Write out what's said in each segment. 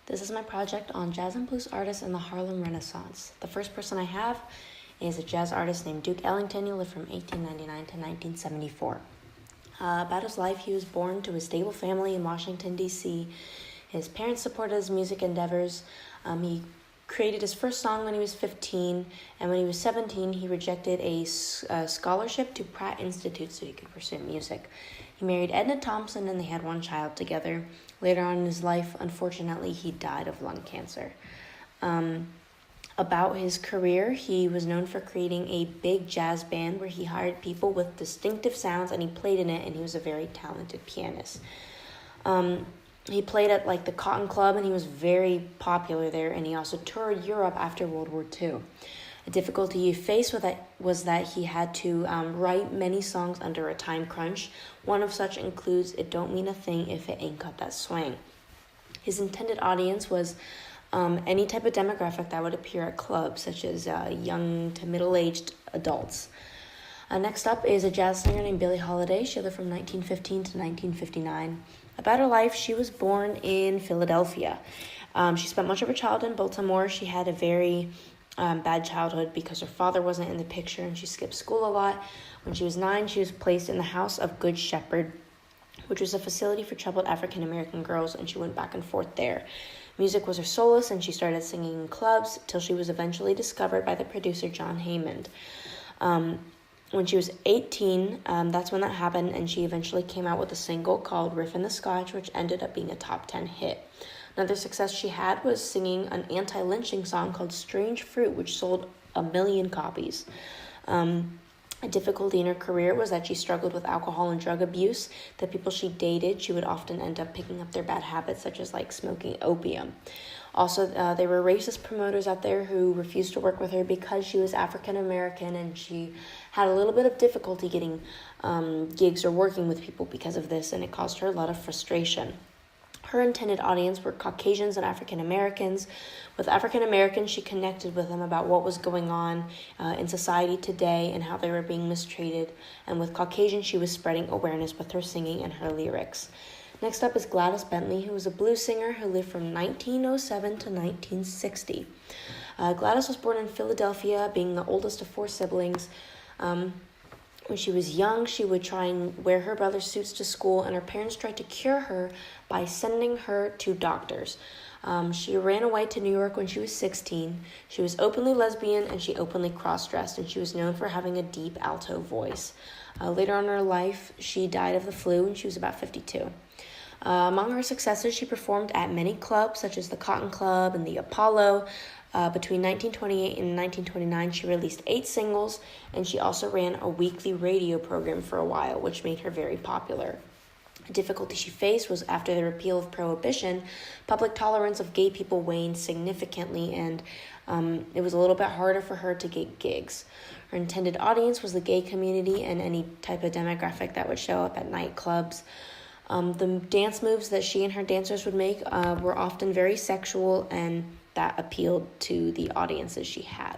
This is my project on jazz and blues artists in the Harlem Renaissance. The first person I have is a jazz artist named Duke Ellington, who lived from 1899 to 1974. About his life, he was born to a stable family in Washington, D.C. His parents supported his music endeavors. He created his first song when he was 15, and when he was 17, he rejected a scholarship to Pratt Institute so he could pursue music. He married Edna Thompson, and they had one child together. Later on in his life, unfortunately, he died of lung cancer. About his career, he was known for creating a big jazz band where he hired people with distinctive sounds, and he played in it, and he was a very talented pianist. He played at the Cotton Club, and he was very popular there, and he also toured Europe after World War II. A difficulty he faced was that he had to write many songs under a time crunch. One of such includes "It Don't Mean a Thing If It Ain't Got That Swing." His intended audience was any type of demographic that would appear at clubs, such as young to middle-aged adults. Next up is a jazz singer named Billie Holiday. She lived from 1915 to 1959. About her life, she was born in Philadelphia. She spent much of her childhood in Baltimore. She had a very bad childhood because her father wasn't in the picture, and she skipped school a lot. When she was 9, she was placed in the House of Good Shepherd, which was a facility for troubled African-American girls, and she went back and forth there. Music was her solace, and she started singing in clubs till she was eventually discovered by the producer John Hammond. When she was 18, that's when that happened, and she eventually came out with a single called Riffin' the Scotch, which ended up being a top 10 hit. Another success she had was singing an anti-lynching song called Strange Fruit, which sold 1 million copies. A difficulty in her career was that she struggled with alcohol and drug abuse. The people she dated, she would often end up picking up their bad habits, such as smoking opium. Also, there were racist promoters out there who refused to work with her because she was African American, and she had a little bit of difficulty getting gigs or working with people because of this, and it caused her a lot of frustration. Her intended audience were Caucasians and African Americans. With African Americans, she connected with them about what was going on in society today and how they were being mistreated. And with Caucasians, she was spreading awareness with her singing and her lyrics. Next up is Gladys Bentley, who was a blues singer who lived from 1907 to 1960. Gladys was born in Philadelphia, being the oldest of 4 siblings. When she was young, she would try and wear her brother's suits to school, and her parents tried to cure her by sending her to doctors. She ran away to New York when she was 16. She was openly lesbian, and she openly cross-dressed, and she was known for having a deep alto voice. Later on in her life, she died of the flu, and she was about 52. Among her successes, she performed at many clubs, such as the Cotton Club and the Apollo. Between 1928 and 1929, she released 8 singles, and she also ran a weekly radio program for a while, which made her very popular. A difficulty she faced was after the repeal of Prohibition, public tolerance of gay people waned significantly, and it was a little bit harder for her to get gigs. Her intended audience was the gay community and any type of demographic that would show up at nightclubs. The dance moves that she and her dancers would make were often very sexual, and that appealed to the audiences she had.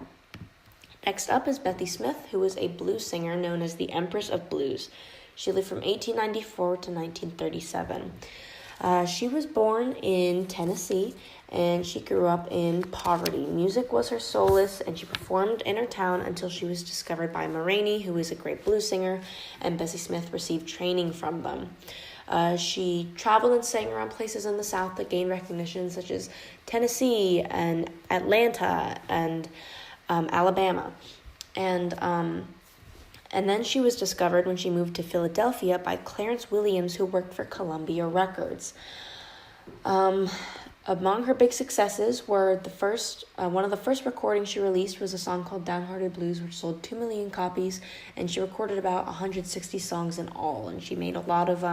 Next up is Bessie Smith, who was a blues singer known as the Empress of Blues. She lived from 1894 to 1937. She was born in Tennessee, and she grew up in poverty. Music was her solace, and she performed in her town until she was discovered by Ma Rainey, who was a great blues singer, and Bessie Smith received training from them. She traveled and sang around places in the South that gained recognition, such as Tennessee and Atlanta and Alabama. And then she was discovered when she moved to Philadelphia by Clarence Williams, who worked for Columbia Records. Among her big successes were one of the first recordings she released was a song called Downhearted Blues, which sold 2 million copies, and she recorded about 160 songs in all, and she made a lot of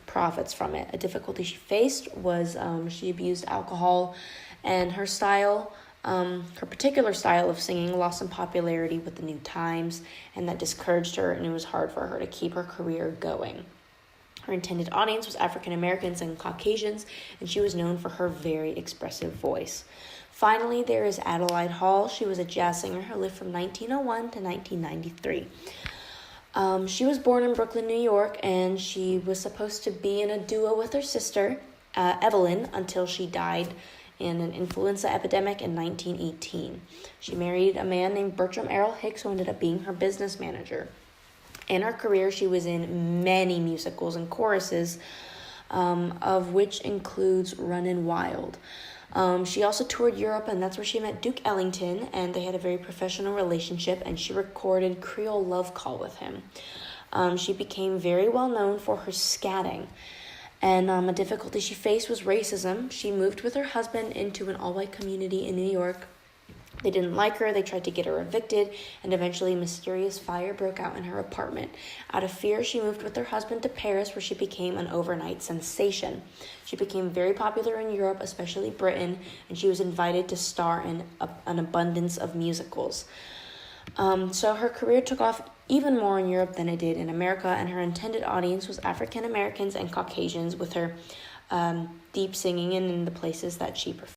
profits from it. A difficulty she faced was she abused alcohol, and her particular style of singing lost some popularity with the new times, and that discouraged her, and it was hard for her to keep her career going. Her intended audience was African Americans and Caucasians, and she was known for her very expressive voice. Finally, there is Adelaide Hall. She was a jazz singer who lived from 1901 to 1993. She was born in Brooklyn, New York, and she was supposed to be in a duo with her sister, Evelyn, until she died in an influenza epidemic in 1918. She married a man named Bertram Errol Hicks, who ended up being her business manager. In her career, she was in many musicals and choruses, of which includes Runnin' Wild. She also toured Europe, and that's where she met Duke Ellington, and they had a very professional relationship, and she recorded Creole Love Call with him. She became very well known for her scatting, and a difficulty she faced was racism. She moved with her husband into an all-white community in New York. They didn't like her, they tried to get her evicted, and eventually a mysterious fire broke out in her apartment. Out of fear, she moved with her husband to Paris, where she became an overnight sensation. She became very popular in Europe, especially Britain, and she was invited to star in an abundance of musicals. So her career took off even more in Europe than it did in America, and her intended audience was African Americans and Caucasians, with her deep singing and in the places that she performed.